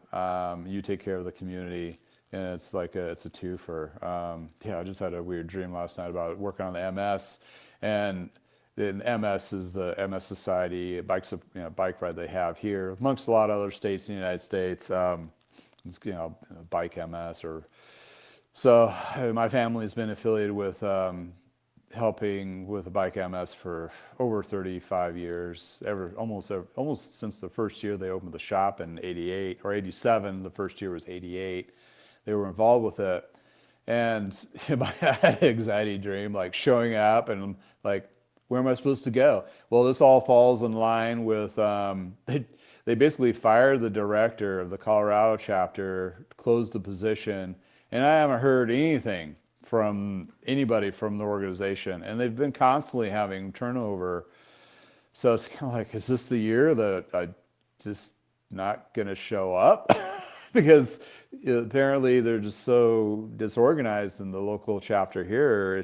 you take care of the community. And it's like it's a twofer. I just had a weird dream last night about working on the MS, and the MS is the MS Society bike ride they have here, amongst a lot of other states in the United States. It's bike MS so. My family's been affiliated with helping with the bike MS for over 35 years, almost since the first year they opened the shop in '88 or '87. The first year was '88. They were involved with it, and I had an anxiety dream, like showing up and like, where am I supposed to go? Well, this all falls in line with they basically fired the director of the Colorado chapter, closed the position, and I haven't heard anything from anybody from the organization, and they've been constantly having turnover. So it's kind of like, is this the year that I just not gonna show up? Because apparently they're just so disorganized in the local chapter here.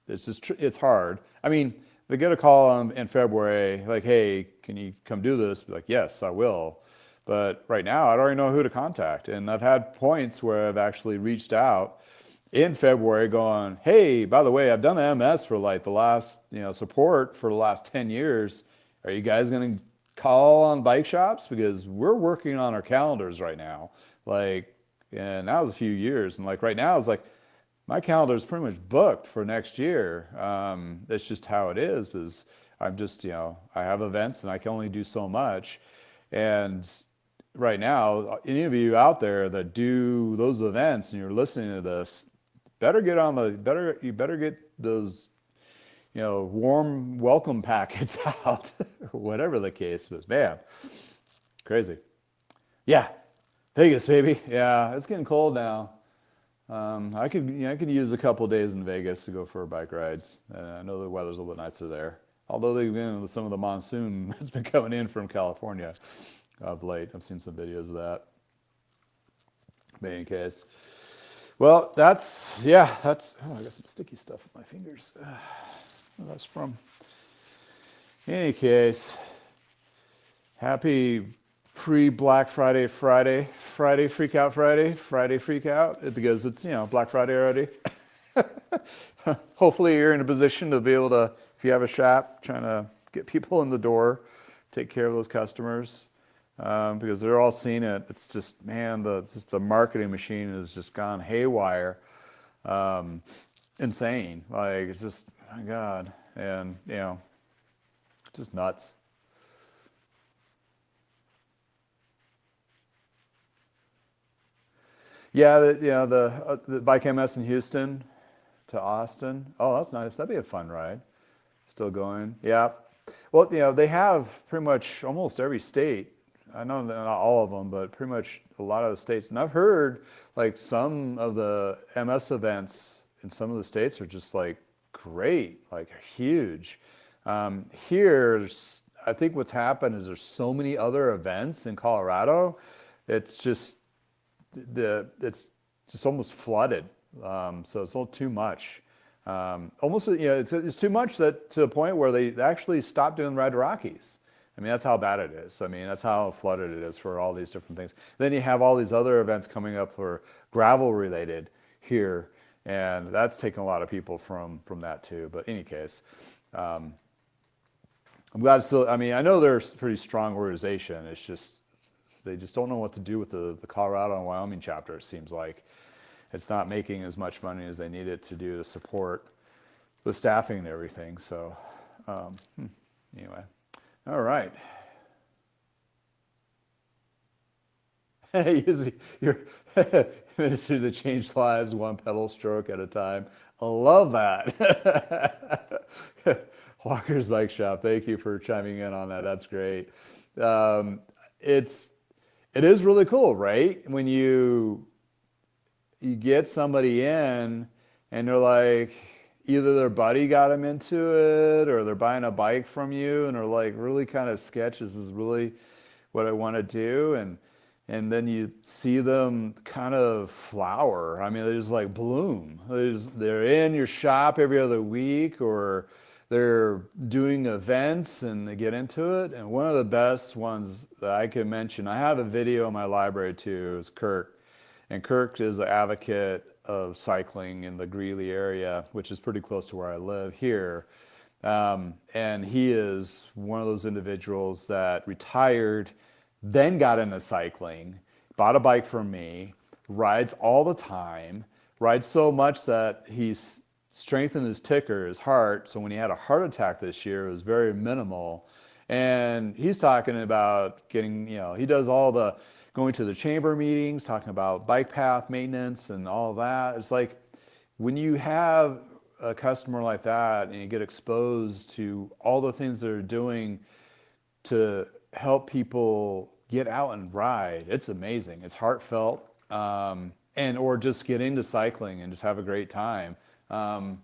It's hard. I mean, they get a call in February, like, hey, can you come do this? Be like, yes, I will. But right now, I don't even know who to contact. And I've had points where I've actually reached out in February going, hey, by the way, I've done the MS for like the last, support for the last 10 years. Are you guys going to call on bike shops? Because we're working on our calendars right now. And that was a few years. And like right now, it's like, my calendar is pretty much booked for next year. That's just how it is, because I'm just, I have events and I can only do so much. And right now, any of you out there that do those events and you're listening to this, you better get those, warm welcome packets out, or whatever the case was. Man, crazy. Yeah. Vegas, baby. Yeah, it's getting cold now. I could use a couple days in Vegas to go for bike rides. I know the weather's a little bit nicer there. Although they've been with some of the monsoon that's been coming in from California of late. I've seen some videos of that. But in any case, well, oh, I got some sticky stuff with my fingers. Where that's from. In any case, happy pre-Black Friday, Friday Freakout Friday Freakout, because it's, Black Friday already. Hopefully you're in a position to be able to, if you have a shop, trying to get people in the door, take care of those customers, because they're all seeing it. It's just, man, the marketing machine has just gone haywire, insane. Like, it's just, my God, and just nuts. Yeah, the Bike MS in Houston to Austin. Oh, that's nice. That'd be a fun ride. Still going. Yeah. Well, they have pretty much almost every state. I know not all of them, but pretty much a lot of the states. And I've heard like some of the MS events in some of the states are just like great, like huge. Here, I think what's happened is there's so many other events in Colorado. It's just it's just almost flooded. So it's a little too much. Almost, it's too much that to the point where they actually stopped doing Ride to Rockies. I mean, that's how bad it is. I mean, that's how flooded it is for all these different things. Then you have all these other events coming up for gravel related here, and that's taken a lot of people from that too. But in any case, I'm glad still. I mean, I know they're a pretty strong organization. It's just they just don't know what to do with the Colorado and Wyoming chapter. It seems like it's not making as much money as they need it to do to support the staffing and everything. So anyway, all right. You're ministry to change lives one pedal stroke at a time. I love that. Walker's Bike Shop. Thank you for chiming in on that. That's great. It is really cool, right? When you get somebody in and they're like, either their buddy got them into it or they're buying a bike from you and they're like really kind of sketch, this is really what I want to do. And then you see them kind of flower. I mean, they just like bloom. They're in your shop every other week, or they're doing events and they get into it. And one of the best ones that I can mention, I have a video in my library too, is Kirk. And Kirk is an advocate of cycling in the Greeley area, which is pretty close to where I live here. And he is one of those individuals that retired, then got into cycling, bought a bike from me, rides all the time, rides so much that he's strengthened his ticker, his heart. So when he had a heart attack this year, it was very minimal. And he's talking about getting, he does all the going to the chamber meetings, talking about bike path maintenance and all of that. It's like when you have a customer like that and you get exposed to all the things they're doing to help people get out and ride, it's amazing. It's heartfelt, or just get into cycling and just have a great time. I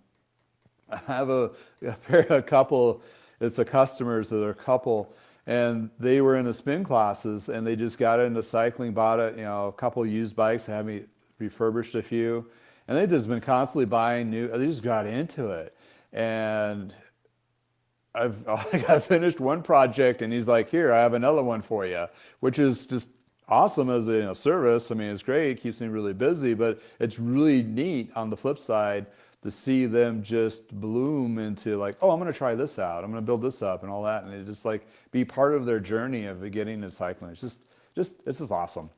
have a couple, it's a customers that are a couple, and they were in the spin classes and they just got into cycling, bought a couple used bikes, had me refurbished a few, and they've just been constantly buying new, they just got into it. And I finished one project and he's like, here, I have another one for you, which is just awesome as a service. I mean, it's great, keeps me really busy, but it's really neat on the flip side to see them just bloom into like, oh, I'm going to try this out. I'm going to build this up and all that. And it's just like be part of their journey of getting into cycling. It's just awesome,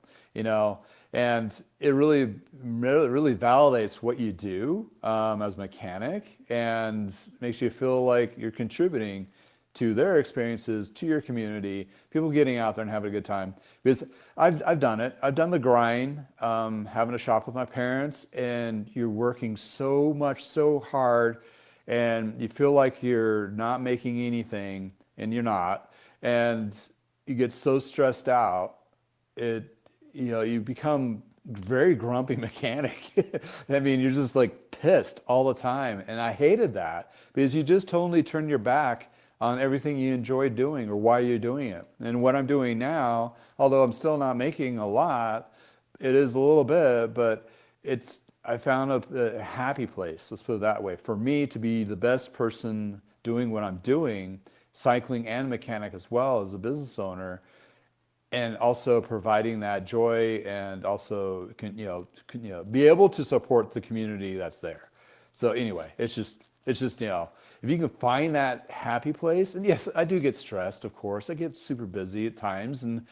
and it really validates what you do as a mechanic and makes you feel like you're contributing to their experiences, to your community, people getting out there and having a good time. Because I've done it. I've done the grind, having a shop with my parents, and you're working so much, so hard, and you feel like you're not making anything, and you're not, and you get so stressed out. you become very grumpy mechanic. I mean, you're just like pissed all the time. And I hated that because you just totally turn your back on everything you enjoy doing or why you're doing it. And what I'm doing now, although I'm still not making a lot, it is a little bit, but I found a happy place, let's put it that way, for me to be the best person doing what I'm doing, cycling and mechanic as well as a business owner, and also providing that joy and also be able to support the community that's there. So anyway, it's just if you can find that happy place, and yes, I do get stressed, of course. I get super busy at times, and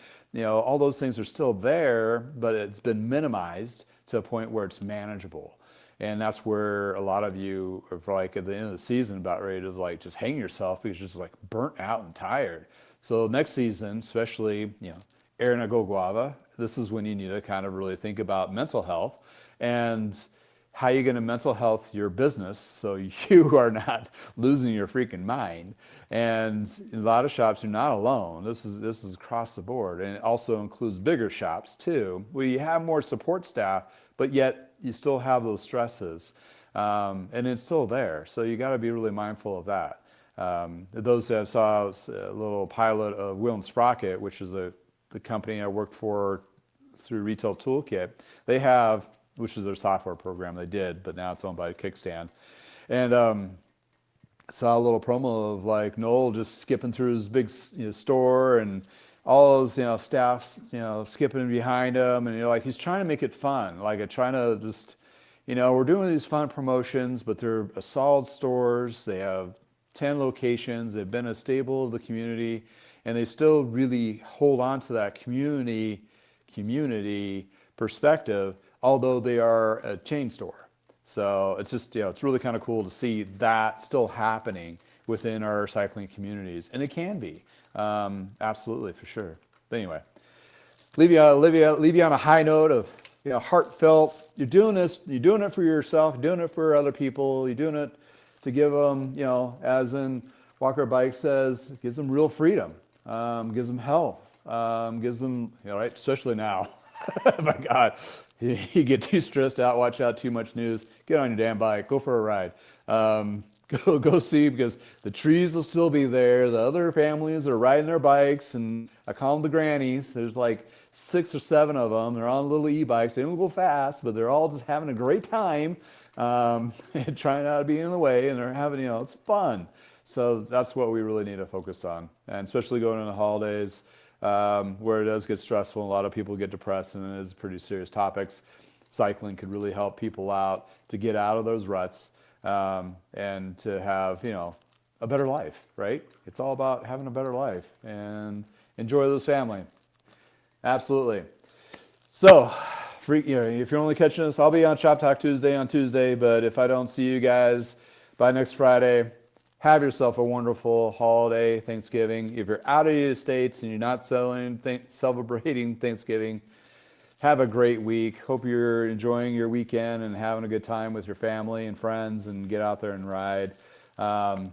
all those things are still there, but it's been minimized to a point where it's manageable. And that's where a lot of you are like at the end of the season about ready to like just hang yourself because you're just like burnt out and tired. So next season, especially, Aaron Go Guava, this is when you need to kind of really think about mental health and how you're going to mental health your business so you are not losing your freaking mind. And in a lot of shops, you're not alone. This is across the board, and it also includes bigger shops too, where you have more support staff, but yet you still have those stresses, and it's still there. So you got to be really mindful of that. Those that saw a little pilot of Will and Sprocket, which is the company I work for through Retail Toolkit, they have, which is their software program they did, but now it's owned by Kickstand. And saw a little promo of like Noel just skipping through his big store and all those staff skipping behind him, and like he's trying to make it fun, like trying to just we're doing these fun promotions, but they're solid stores. They have 10 locations. They've been a staple of the community, and they still really hold on to that community perspective, although they are a chain store. So it's just, it's really kind of cool to see that still happening within our cycling communities. And it can be, absolutely, for sure. But anyway, leave you on a high note of, heartfelt. You're doing it for yourself, you're doing it for other people, you're doing it to give them, as in Walker Bike says, gives them real freedom, gives them health, gives them, right, especially now. My God, you get too stressed out, watch out too much news, get on your damn bike, go for a ride. Go see, because the trees will still be there. The other families are riding their bikes, and I call them the grannies. There's like 6 or 7 of them. They're on little e-bikes. They don't go fast, but they're all just having a great time, and trying not to be in the way, and they're having, it's fun. So that's what we really need to focus on, and especially going into the holidays, where it does get stressful. A lot of people get depressed, and it is pretty serious topics. Cycling could really help people out to get out of those ruts, and to have, a better life, right? It's all about having a better life and enjoy those family. Absolutely. So, if you're only catching us, I'll be on Shop Talk Tuesday on Tuesday, but if I don't see you guys by next Friday, have yourself a wonderful holiday, Thanksgiving. If you're out of the States and you're not celebrating Thanksgiving, have a great week. Hope you're enjoying your weekend and having a good time with your family and friends, and get out there and ride, and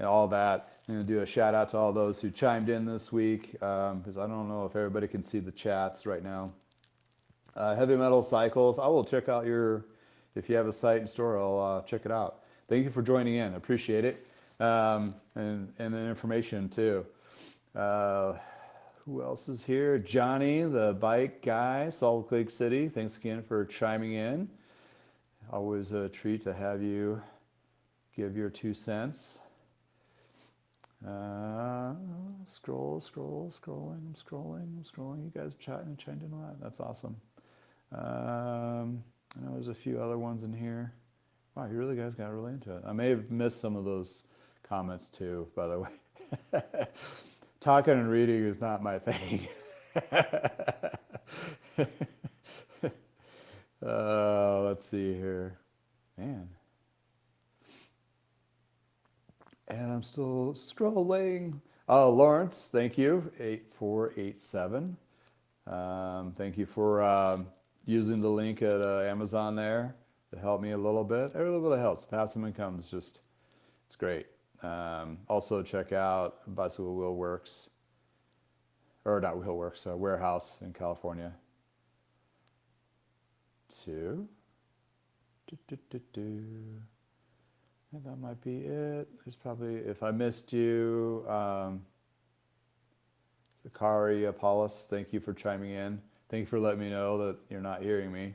all that. I'm going to do a shout out to all those who chimed in this week, because I don't know if everybody can see the chats right now. Heavy Metal Cycles, I will check out if you have a site and store, I'll check it out. Thank you for joining in. I appreciate it. And the information too. Who else is here? Johnny, the bike guy, Salt Lake City. Thanks again for chiming in. Always a treat to have you give your 2 cents. Scrolling. You guys chimed in a lot. That's awesome. I know there's a few other ones in here. Wow, you really guys got really into it. I may have missed some of those comments too, by the way. Talking and reading is not my thing. Let's see here. Man. And I'm still scrolling. Oh, Lawrence, thank you. 8487. Thank you for using the link at Amazon there to help me a little bit. Every little bit helps. Passive income is just, it's great. Also check out Bicycle Wheel Works, or not Wheel Works, Warehouse in California. to. And that might be it. There's probably, if I missed you, Zakari Apollos, thank you for chiming in. Thank you for letting me know that you're not hearing me.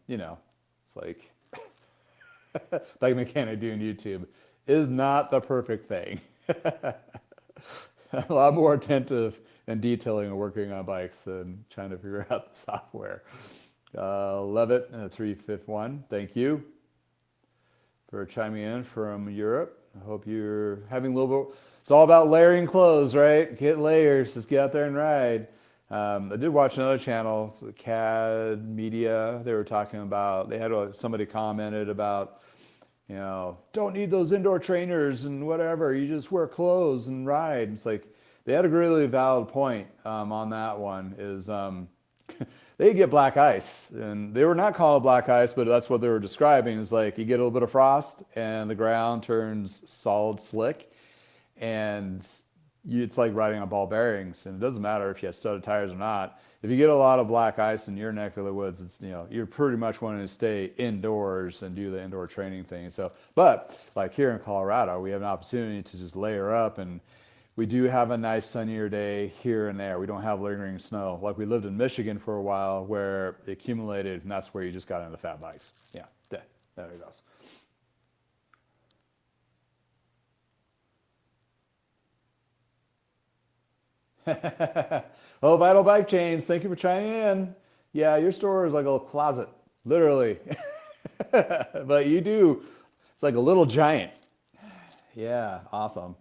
You know, it's like bike mechanic doing YouTube is not the perfect thing. I'm a lot more attentive and detailing and working on bikes than trying to figure out the software. Levitt 351, thank you for chiming in from Europe. I hope you're having a little bit. It's all about layering clothes, right? Get layers, just get out there and ride. I did watch another channel, CAD Media. They were talking about, they had somebody commented about, you know, don't need those indoor trainers and whatever. You just wear clothes and ride. It's like they had a really valid point on that one. Is they get black ice, and they were not calling it black ice, but that's what they were describing. Is like you get a little bit of frost, and the ground turns solid slick, and it's like riding on ball bearings. And it doesn't matter if you have studded tires or not. If you get a lot of black ice in your neck of the woods, it's, you know, you're pretty much wanting to stay indoors and do the indoor training thing. So, but like here in Colorado, we have an opportunity to just layer up, and we do have a nice sunnier day here and there. We don't have lingering snow. Like we lived in Michigan for a while where it accumulated, and that's where you just got into fat bikes. Yeah, there it goes. Oh, Vital Bike Chains, thank you for chiming in. Yeah, your store is like a little closet, literally. But you do, it's like a little giant. Yeah, awesome.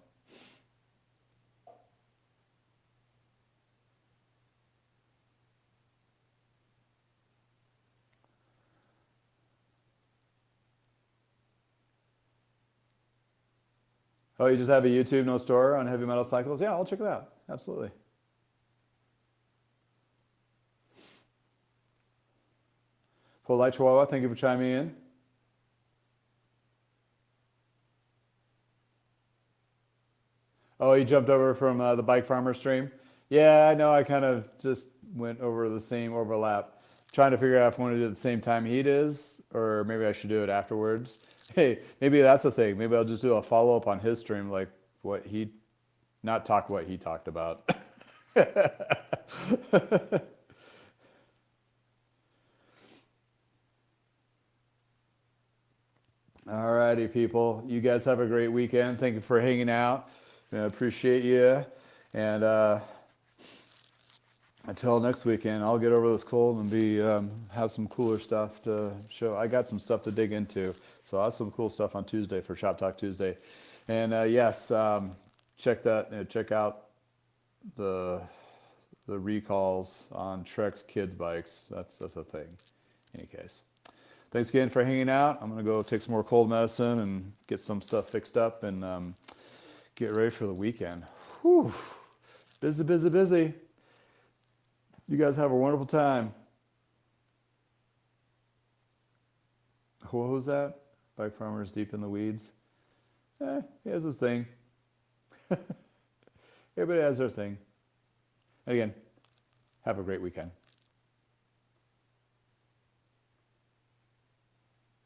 Oh, you just have a YouTube, no store on heavy metal cycles? Yeah, I'll check it out. Absolutely. Full Light Chihuahua, thank you for chiming in. Oh, you jumped over from the Bike Farmer stream? Yeah, I know. I kind of just went over the same overlap. Trying to figure out if I want to do it at the same time he does, or maybe I should do it afterwards. Hey, maybe that's the thing. Maybe I'll just do a follow-up on his stream, like what he, not talk what he talked about. All righty, people. You guys have a great weekend. Thank you for hanging out. I appreciate you. And until next weekend, I'll get over this cold and have some cooler stuff to show. I got some stuff to dig into. So I have some cool stuff on Tuesday for Shop Talk Tuesday. And yes, check out the recalls on Trek's kids bikes. That's a thing. In any case. Thanks again for hanging out. I'm going to go take some more cold medicine and get some stuff fixed up and get ready for the weekend. Whew. Busy, busy, busy. You guys have a wonderful time. What was that? Bike Farmers deep in the weeds. He has his thing. Everybody has their thing. Again, have a great weekend.